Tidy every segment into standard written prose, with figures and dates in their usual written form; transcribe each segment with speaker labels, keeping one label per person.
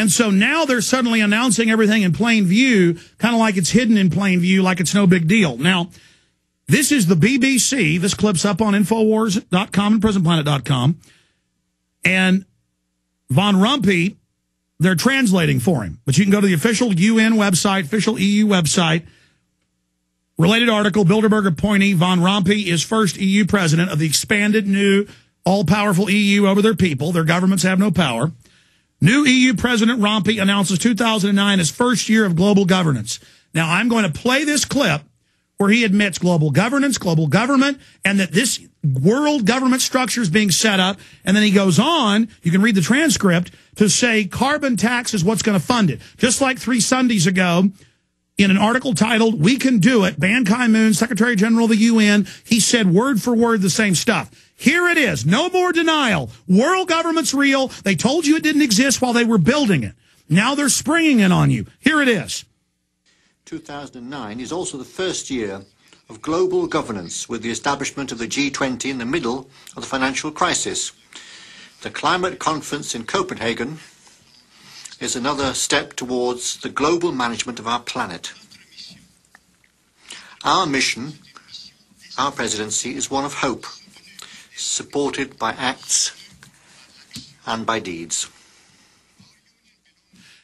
Speaker 1: And so now they're suddenly announcing everything in plain view, kind of like it's hidden in plain view, like it's no big deal. Now, this is the BBC. This clip's up on Infowars.com and PrisonPlanet.com. And Von Rompuy, they're translating for him. But you can go to the official UN website, official EU website. Related article, Bilderberg appointee Von Rompuy is first EU president of the expanded new all-powerful EU over their people. Their governments have no power. New EU President Rompuy announces 2009 as first year of global governance. Now, I'm going to play this clip where he admits global governance, global government, and that this world government structure is being set up. And then he goes on, you can read the transcript, to say carbon tax is what's going to fund it. Just like 3 Sundays ago, in an article titled, "We Can Do It," Ban Ki-moon, Secretary General of the UN, he said word for word the same stuff. Here it is. No more denial. World government's real. They told you it didn't exist while they were building it. Now they're springing it on you. Here it is.
Speaker 2: 2009 is also the first year of global governance, with the establishment of the G20 in the middle of the financial crisis. The climate conference in Copenhagen is another step towards the global management of our planet. Our mission, our presidency, is one of hope, supported by acts and by deeds.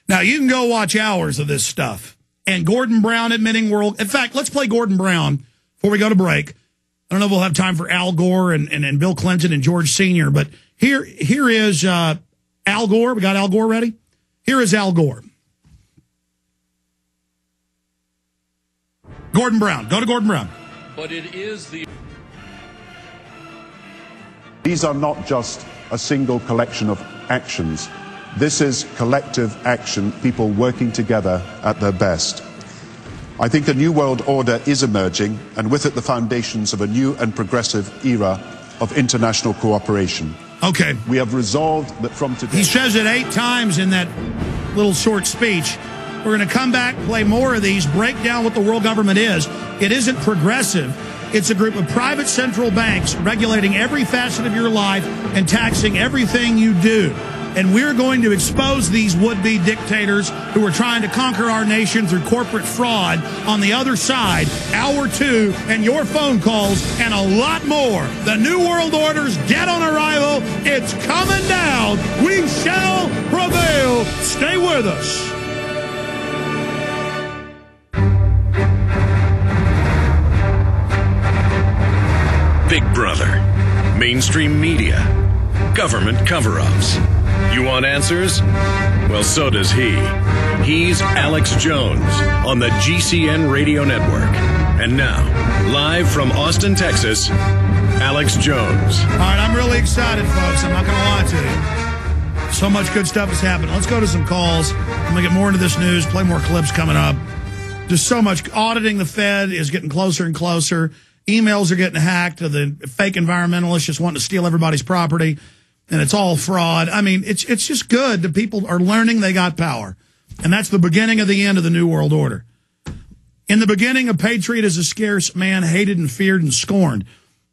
Speaker 1: Now, you can go watch hours of this stuff. And Gordon Brown admitting world... In fact, let's play Gordon Brown before we go to break. I don't know if we'll have time for Al Gore and Bill Clinton and George Sr., but here is Al Gore. We got Al Gore ready? Here is Al Gore. Gordon Brown. Go to Gordon Brown.
Speaker 3: But it is the...
Speaker 4: These are not just a single collection of actions. This is collective action, people working together at their best. I think the New World Order is emerging, and with it the foundations of a new and progressive era of international cooperation.
Speaker 1: Okay.
Speaker 4: We have resolved that from today...
Speaker 1: He says it 8 times in that little short speech. We're going to come back, play more of these, break down what the world government is. It isn't progressive. It's a group of private central banks regulating every facet of your life and taxing everything you do. And we're going to expose these would-be dictators who are trying to conquer our nation through corporate fraud on the other side. Hour 2 and your phone calls and a lot more. The New World Order's dead on arrival. It's coming down. We shall prevail. Stay with us.
Speaker 5: Big Brother, mainstream media, government cover-ups. You want answers? Well, so does he. He's Alex Jones on the GCN Radio Network. And now, live from Austin, Texas, Alex Jones.
Speaker 1: All right, I'm really excited, folks. I'm not going to lie to you. So much good stuff has happened. Let's go to some calls. I'm going to get more into this news, play more clips coming up. Just so much. Auditing the Fed is getting closer and closer. Emails are getting hacked. The fake environmentalists just wanting to steal everybody's property. And it's all fraud. I mean, it's just good that people are learning they got power. And that's the beginning of the end of the New World Order. In the beginning, a patriot is a scarce man, hated and feared and scorned.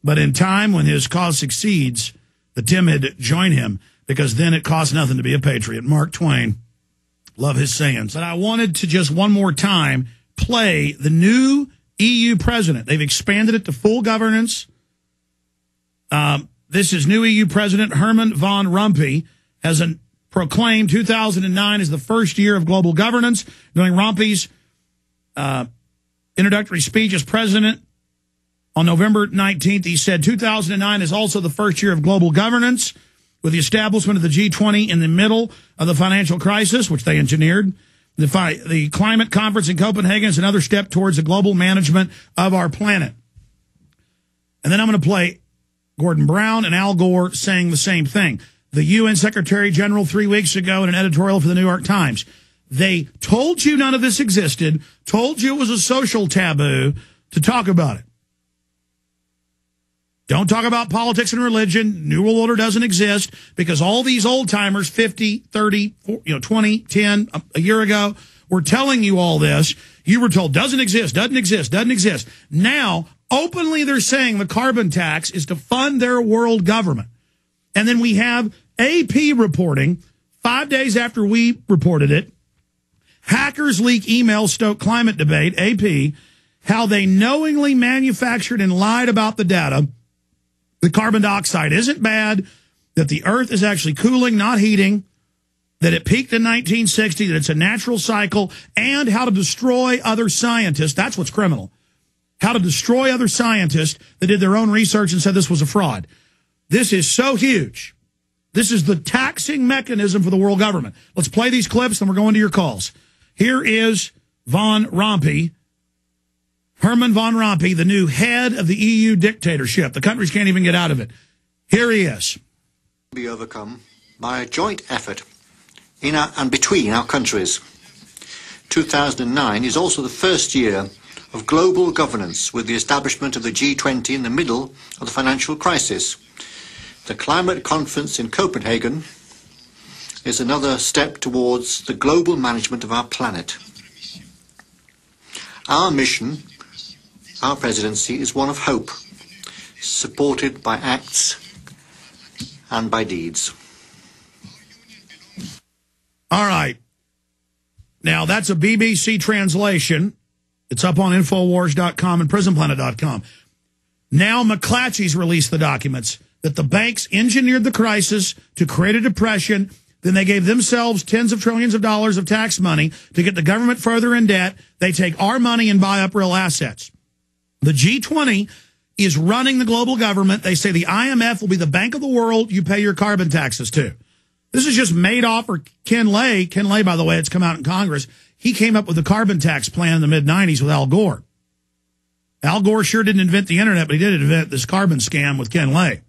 Speaker 1: But in time, when his cause succeeds, the timid join him, because then it costs nothing to be a patriot. Mark Twain. Love his sayings. And I wanted to just one more time play the new EU president. They've expanded it to full governance. This is new EU President Herman Van Rompuy has proclaimed 2009 as the first year of global governance. During Rompuy's introductory speech as president on November 19th, he said 2009 is also the first year of global governance, with the establishment of the G20 in the middle of the financial crisis, which they engineered. The climate conference in Copenhagen is another step towards the global management of our planet. And then I'm going to play Gordon Brown and Al Gore saying the same thing. The UN Secretary General 3 weeks ago in an editorial for the New York Times. They told you none of this existed, told you it was a social taboo to talk about it. Don't talk about politics and religion. New World Order doesn't exist, because all these old-timers, 50, 30, 20, 10, a year ago, were telling you all this. You were told, doesn't exist, doesn't exist, doesn't exist. Now, openly they're saying the carbon tax is to fund their world government. And then we have AP reporting 5 days after we reported it, hackers leak emails stoke climate debate, AP, how they knowingly manufactured and lied about the data. The carbon dioxide isn't bad, that the Earth is actually cooling, not heating, that it peaked in 1960, that it's a natural cycle, and how to destroy other scientists. That's what's criminal. How to destroy other scientists that did their own research and said this was a fraud. This is so huge. This is the taxing mechanism for the world government. Let's play these clips, then we're going to your calls. Here is Von Rompuy, Herman Von Rompuy, the new head of the EU dictatorship. The countries can't even get out of it. Here he is.
Speaker 2: Be overcome by a joint effort in and between our countries. 2009 is also the first year of global governance with the establishment of the G20 in the middle of the financial crisis. The climate conference in Copenhagen is another step towards the global management of our planet. Our mission, our presidency, is one of hope, supported by acts and by deeds.
Speaker 1: All right. Now, that's a BBC translation. It's up on Infowars.com and PrisonPlanet.com. Now McClatchy's released the documents that the banks engineered the crisis to create a depression. Then they gave themselves tens of trillions of dollars of tax money to get the government further in debt. They take our money and buy up real assets. The G20 is running the global government. They say the IMF will be the bank of the world you pay your carbon taxes to. This is just Madoff or Ken Lay. Ken Lay, by the way, it's come out in Congress. He came up with the carbon tax plan in the mid-'90s with Al Gore. Al Gore sure didn't invent the internet, but he did invent this carbon scam with Ken Lay.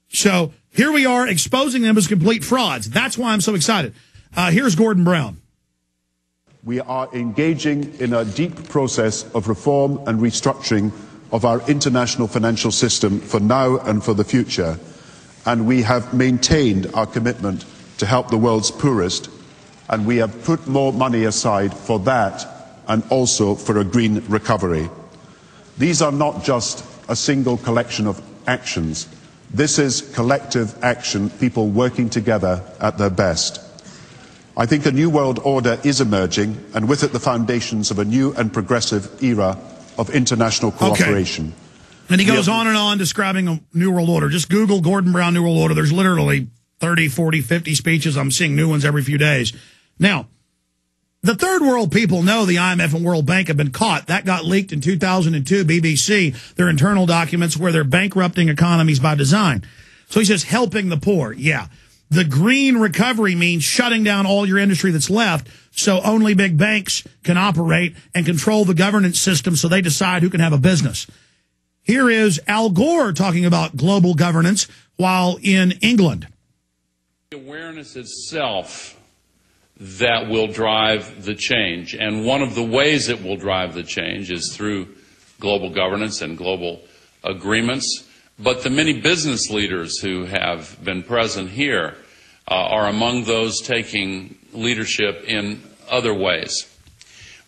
Speaker 1: So here we are exposing them as complete frauds. That's why I'm so excited. Here's Gordon Brown.
Speaker 4: We are engaging in a deep process of reform and restructuring of our international financial system for now and for the future. And we have maintained our commitment to help the world's poorest. And we have put more money aside for that and also for a green recovery. These are not just a single collection of actions. This is collective action, people working together at their best. I think a new world order is emerging, and with it the foundations of a new and progressive era of international cooperation.
Speaker 1: Okay. And he goes on and on describing a new world order. Just Google Gordon Brown New World Order. There's literally 30, 40, 50 speeches. I'm seeing new ones every few days. Now, the third world people know the IMF and World Bank have been caught. That got leaked in 2002, BBC, their internal documents where they're bankrupting economies by design. So he says helping the poor. Yeah. The green recovery means shutting down all your industry that's left so only big banks can operate and control the governance system so they decide who can have a business. Here is Al Gore talking about global governance while in England.
Speaker 3: Awareness itself that will drive the change. And one of the ways it will drive the change is through global governance and global agreements. But the many business leaders who have been present here are among those taking leadership in other ways.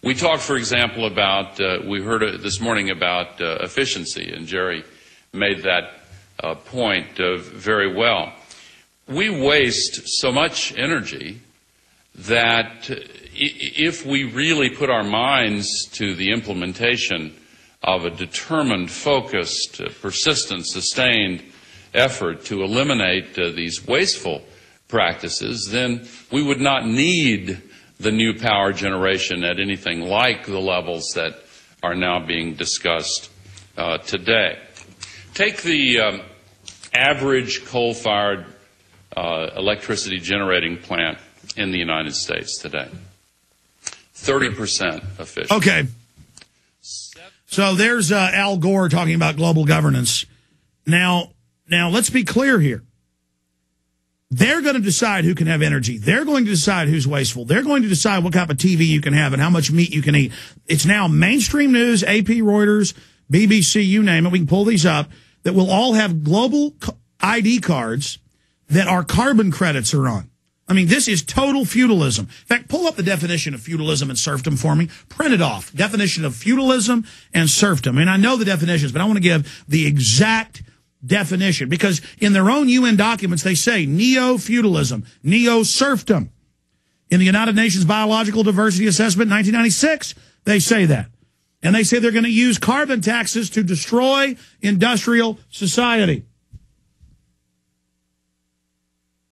Speaker 3: We talked, for example, about, we heard this morning about efficiency, and Jerry made that point very well. We waste so much energy that if we really put our minds to the implementation of a determined, focused, persistent, sustained effort to eliminate these wasteful practices, then we would not need the new power generation at anything like the levels that are now being discussed today. Take the average coal-fired electricity generating plant in the United States today. 30% efficient.
Speaker 1: Okay. So there's Al Gore talking about global governance. Now let's be clear here. They're going to decide who can have energy. They're going to decide who's wasteful. They're going to decide what type of TV you can have and how much meat you can eat. It's now mainstream news, AP, Reuters, BBC, you name it. We can pull these up that will all have global ID cards that our carbon credits are on. I mean, this is total feudalism. In fact, pull up the definition of feudalism and serfdom for me. Print it off. Definition of feudalism and serfdom. I mean, I know the definitions, but I want to give the exact definition, because in their own UN documents, they say neo-feudalism, neo-serfdom. In the United Nations Biological Diversity Assessment 1996, they say that. And they say they're going to use carbon taxes to destroy industrial society.